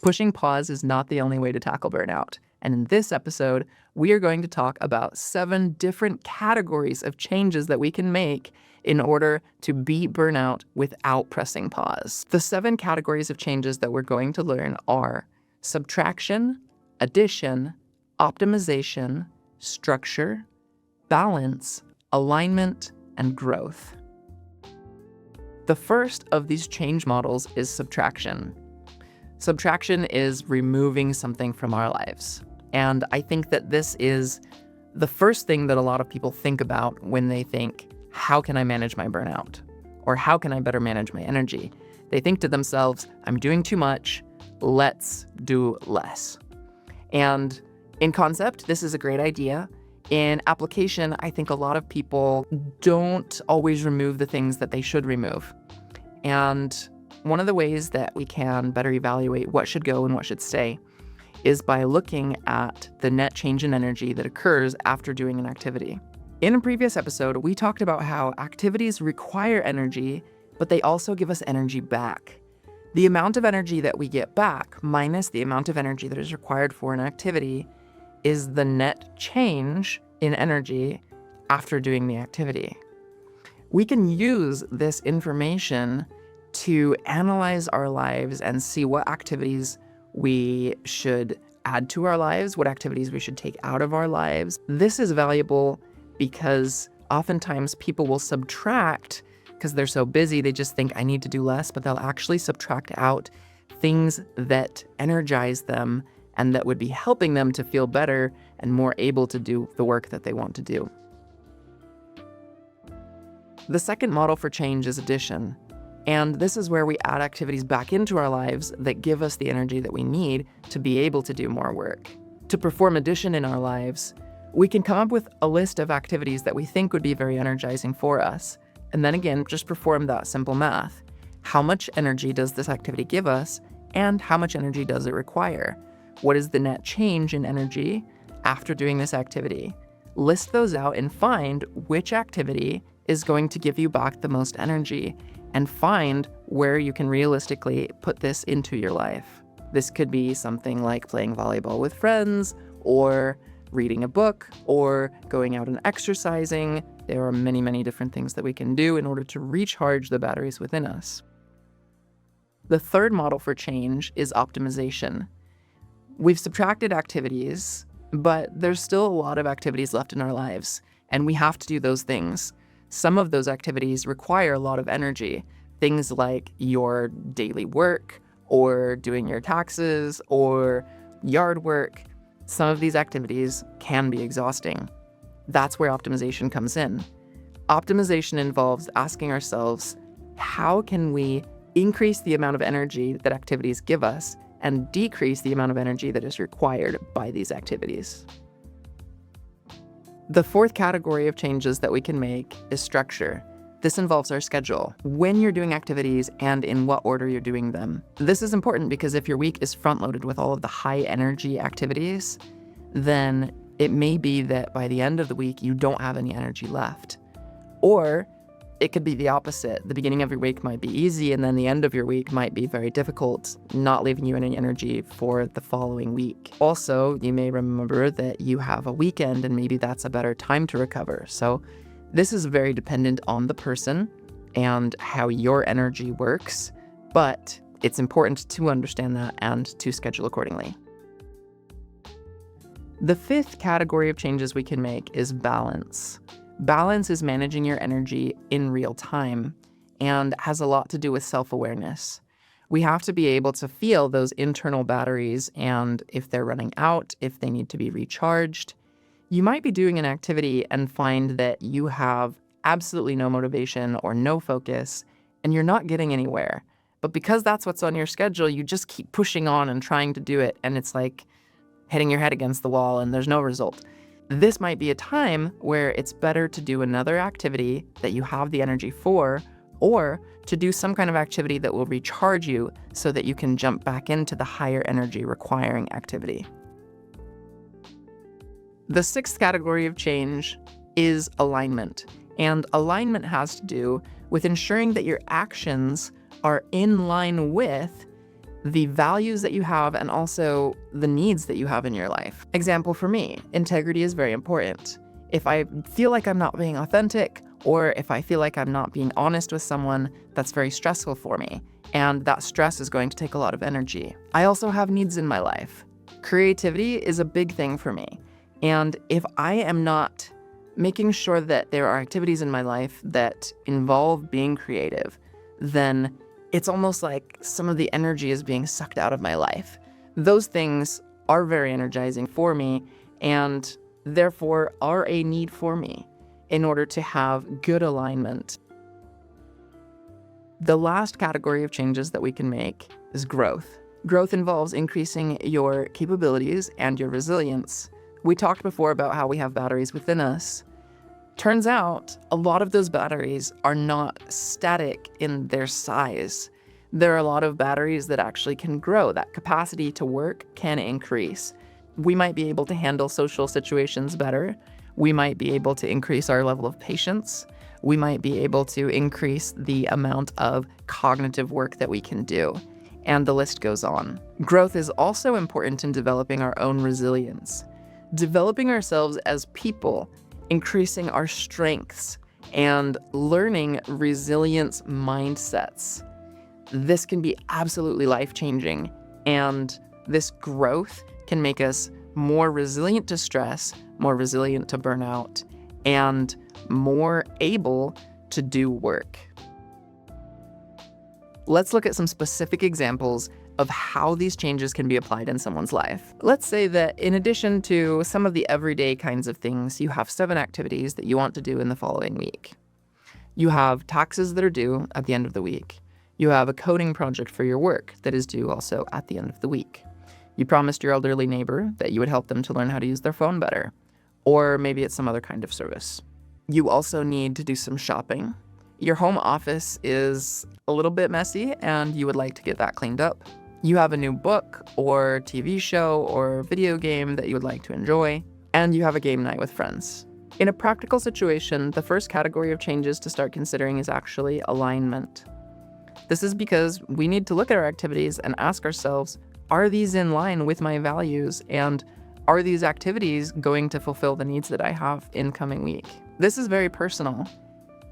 Pushing pause is not the only way to tackle burnout. And in this episode, we are going to talk about 7 different categories of changes that we can make in order to beat burnout without pressing pause. The 7 categories of changes that we're going to learn are subtraction, addition, optimization, structure, balance, alignment, and growth. The first of these change models is subtraction. Subtraction is removing something from our lives. And I think that this is the first thing that a lot of people think about when they think, how can I manage my burnout? Or how can I better manage my energy? They think to themselves, I'm doing too much, let's do less. And in concept, this is a great idea. In application, I think a lot of people don't always remove the things that they should remove. And one of the ways that we can better evaluate what should go and what should stay is by looking at the net change in energy that occurs after doing an activity. In a previous episode, we talked about how activities require energy, but they also give us energy back. The amount of energy that we get back minus the amount of energy that is required for an activity is the net change in energy after doing the activity. We can use this information to analyze our lives and see what activities we should add to our lives, what activities we should take out of our lives. This is valuable because oftentimes people will subtract because they're so busy, they just think I need to do less, but they'll actually subtract out things that energize them and that would be helping them to feel better and more able to do the work that they want to do. The second model for change is addition. And this is where we add activities back into our lives that give us the energy that we need to be able to do more work. To perform addition in our lives, we can come up with a list of activities that we think would be very energizing for us. And then again, just perform that simple math. How much energy does this activity give us? And how much energy does it require? What is the net change in energy after doing this activity? List those out and find which activity is going to give you back the most energy, and find where you can realistically put this into your life. This could be something like playing volleyball with friends, or reading a book, or going out and exercising. There are many, many different things that we can do in order to recharge the batteries within us. The third model for change is optimization. We've subtracted activities, but there's still a lot of activities left in our lives, and we have to do those things. Some of those activities require a lot of energy, things like your daily work, or doing your taxes, or yard work. Some of these activities can be exhausting. That's where optimization comes in. Optimization involves asking ourselves, how can we increase the amount of energy that activities give us and decrease the amount of energy that is required by these activities? The fourth category of changes that we can make is structure. This involves our schedule, when you're doing activities and in what order you're doing them. This is important because if your week is front-loaded with all of the high energy activities, then it may be that by the end of the week, you don't have any energy left. Or it could be the opposite. The beginning of your week might be easy, and then the end of your week might be very difficult, not leaving you any energy for the following week. Also, you may remember that you have a weekend, and maybe that's a better time to recover. So this is very dependent on the person and how your energy works, but it's important to understand that and to schedule accordingly. The fifth category of changes we can make is balance. Balance is managing your energy in real time and has a lot to do with self-awareness. We have to be able to feel those internal batteries and if they're running out, if they need to be recharged. You might be doing an activity and find that you have absolutely no motivation or no focus and you're not getting anywhere. But because that's what's on your schedule, you just keep pushing on and trying to do it, and it's like hitting your head against the wall and there's no result. This might be a time where it's better to do another activity that you have the energy for, or to do some kind of activity that will recharge you so that you can jump back into the higher energy requiring activity. The sixth category of change is alignment. And alignment has to do with ensuring that your actions are in line with the values that you have and also the needs that you have in your life. Example for me, integrity is very important. If I feel like I'm not being authentic, or if I feel like I'm not being honest with someone, that's very stressful for me. And that stress is going to take a lot of energy. I also have needs in my life. Creativity is a big thing for me. And if I am not making sure that there are activities in my life that involve being creative, then it's almost like some of the energy is being sucked out of my life. Those things are very energizing for me and therefore are a need for me in order to have good alignment. The last category of changes that we can make is growth. Growth involves increasing your capabilities and your resilience. We talked before about how we have batteries within us. Turns out, a lot of those batteries are not static in their size. There are a lot of batteries that actually can grow. That capacity to work can increase. We might be able to handle social situations better. We might be able to increase our level of patience. We might be able to increase the amount of cognitive work that we can do. And the list goes on. Growth is also important in developing our own resilience. Developing ourselves as people, increasing our strengths, and learning resilience mindsets. This can be absolutely life-changing, and this growth can make us more resilient to stress, more resilient to burnout, and more able to do work. Let's look at some specific examples of how these changes can be applied in someone's life. Let's say that in addition to some of the everyday kinds of things, you have 7 activities that you want to do in the following week. You have taxes that are due at the end of the week. You have a coding project for your work that is due also at the end of the week. You promised your elderly neighbor that you would help them to learn how to use their phone better, or maybe it's some other kind of service. You also need to do some shopping. Your home office is a little bit messy and you would like to get that cleaned up. You have a new book or TV show or video game that you would like to enjoy, and you have a game night with friends. In a practical situation, the first category of changes to start considering is actually alignment. This is because we need to look at our activities and ask ourselves, are these in line with my values, and are these activities going to fulfill the needs that I have in coming week? This is very personal.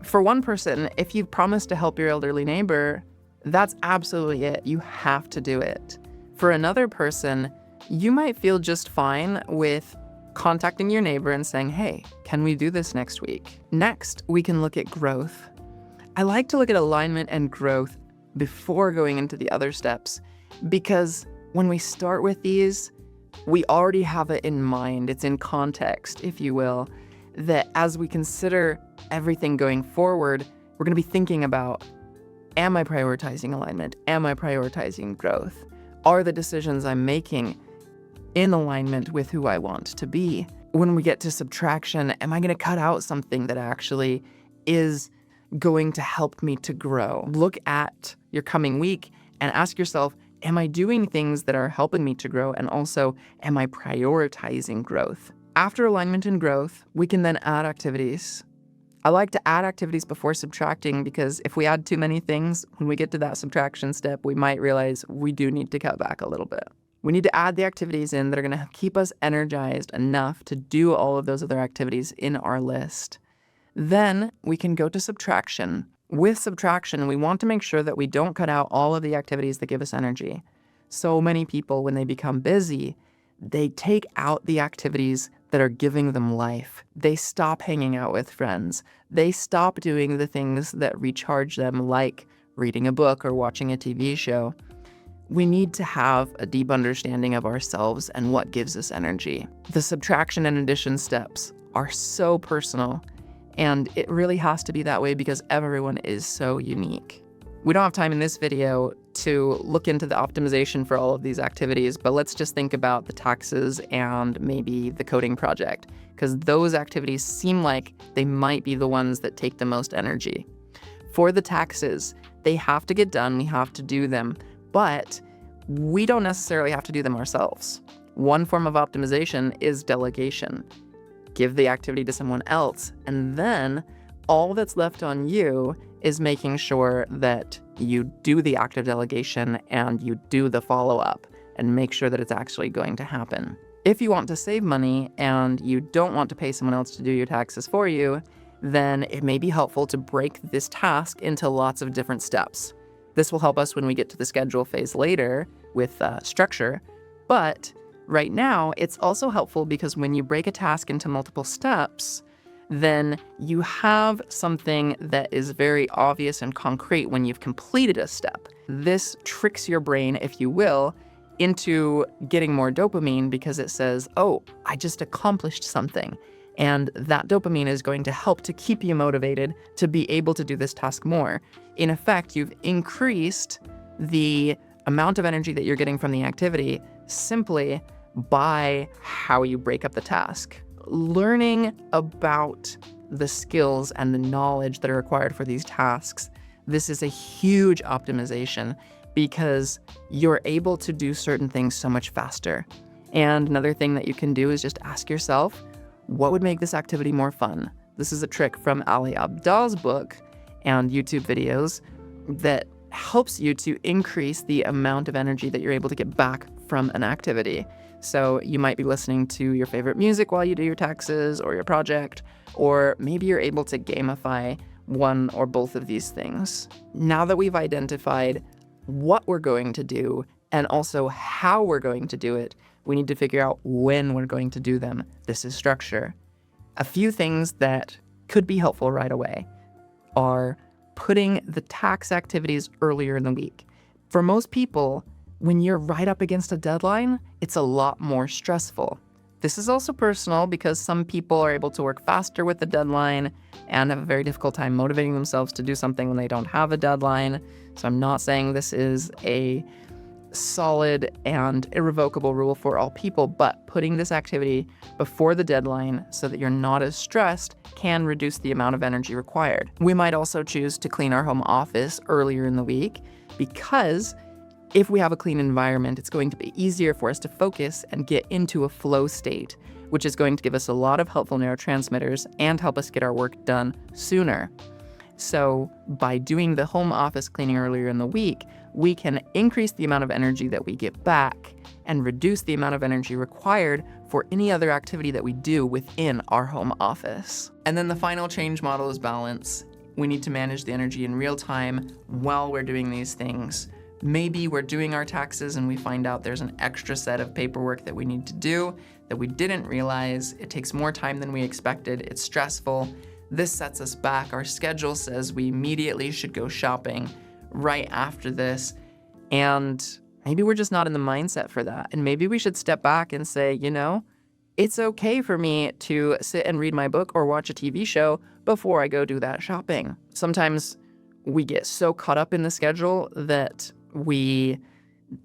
For one person, if you've promised to help your elderly neighbor, that's absolutely it. You have to do it. For another person, you might feel just fine with contacting your neighbor and saying, hey, can we do this next week? Next, we can look at growth. I like to look at alignment and growth before going into the other steps, because when we start with these, we already have it in mind. It's in context, if you will, that as we consider everything going forward, we're going to be thinking about, am I prioritizing alignment? Am I prioritizing growth? Are the decisions I'm making in alignment with who I want to be? When we get to subtraction, am I going to cut out something that actually is going to help me to grow? Look at your coming week and ask yourself, am I doing things that are helping me to grow? And also, am I prioritizing growth? After alignment and growth, we can then add activities. I like to add activities before subtracting because if we add too many things, when we get to that subtraction step, we might realize we do need to cut back a little bit. We need to add the activities in that are going to keep us energized enough to do all of those other activities in our list. Then we can go to subtraction. With subtraction, we want to make sure that we don't cut out all of the activities that give us energy. So many people, when they become busy, they take out the activities that are giving them life. They stop hanging out with friends. They stop doing the things that recharge them, like reading a book or watching a TV show. We need to have a deep understanding of ourselves and what gives us energy. The subtraction and addition steps are so personal, and it really has to be that way because everyone is so unique. We don't have time in this video to look into the optimization for all of these activities, but let's just think about the taxes and maybe the coding project, because those activities seem like they might be the ones that take the most energy. For the taxes, they have to get done, we have to do them, but we don't necessarily have to do them ourselves. One form of optimization is delegation. Give the activity to someone else, and then all that's left on you is making sure that you do the active delegation and you do the follow-up and make sure that it's actually going to happen. If you want to save money and you don't want to pay someone else to do your taxes for you, then it may be helpful to break this task into lots of different steps. This will help us when we get to the schedule phase later with structure, but right now it's also helpful because when you break a task into multiple steps, then you have something that is very obvious and concrete when you've completed a step. This tricks your brain, if you will, into getting more dopamine because it says, oh, I just accomplished something. And that dopamine is going to help to keep you motivated to be able to do this task more. In effect, you've increased the amount of energy that you're getting from the activity simply by how you break up the task. Learning about the skills and the knowledge that are required for these tasks, this is a huge optimization because you're able to do certain things so much faster. And another thing that you can do is just ask yourself, what would make this activity more fun? This is a trick from Ali Abdaal's book and YouTube videos that helps you to increase the amount of energy that you're able to get back from an activity. So you might be listening to your favorite music while you do your taxes or your project, or maybe you're able to gamify one or both of these things. Now that we've identified what we're going to do and also how we're going to do it, we need to figure out when we're going to do them. This is structure. A few things that could be helpful right away are putting the tax activities earlier in the week. For most people, when you're right up against a deadline, it's a lot more stressful. This is also personal because some people are able to work faster with the deadline and have a very difficult time motivating themselves to do something when they don't have a deadline. So I'm not saying this is a solid and irrevocable rule for all people, but putting this activity before the deadline so that you're not as stressed can reduce the amount of energy required. We might also choose to clean our home office earlier in the week because if we have a clean environment, it's going to be easier for us to focus and get into a flow state, which is going to give us a lot of helpful neurotransmitters and help us get our work done sooner. So by doing the home office cleaning earlier in the week, we can increase the amount of energy that we get back and reduce the amount of energy required for any other activity that we do within our home office. And then the final change model is balance. We need to manage the energy in real time while we're doing these things. Maybe we're doing our taxes and we find out there's an extra set of paperwork that we need to do that we didn't realize. It takes more time than we expected. It's stressful. This sets us back. Our schedule says we immediately should go shopping right after this. And maybe we're just not in the mindset for that. And maybe we should step back and say, you know, it's okay for me to sit and read my book or watch a TV show before I go do that shopping. Sometimes we get so caught up in the schedule that we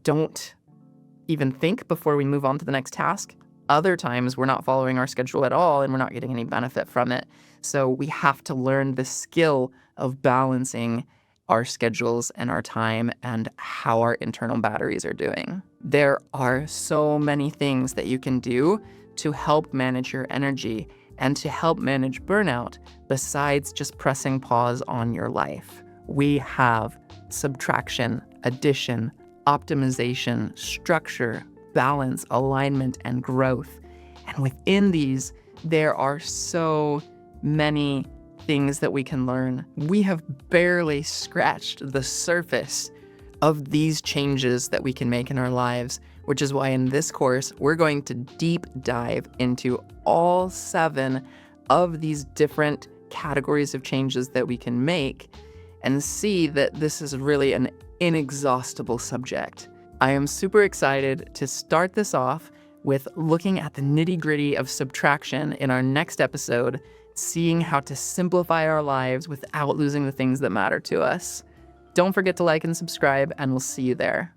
don't even think before we move on to the next task. Other times we're not following our schedule at all and we're not getting any benefit from it. So we have to learn the skill of balancing our schedules and our time and how our internal batteries are doing. There are so many things that you can do to help manage your energy and to help manage burnout besides just pressing pause on your life. We have subtraction, addition, optimization, structure, balance, alignment, and growth. And within these, there are so many things that we can learn. We have barely scratched the surface of these changes that we can make in our lives, which is why in this course, we're going to deep dive into all 7 of these different categories of changes that we can make and see that this is really an inexhaustible subject. I am super excited to start this off with looking at the nitty-gritty of subtraction in our next episode, seeing how to simplify our lives without losing the things that matter to us. Don't forget to like and subscribe, and we'll see you there.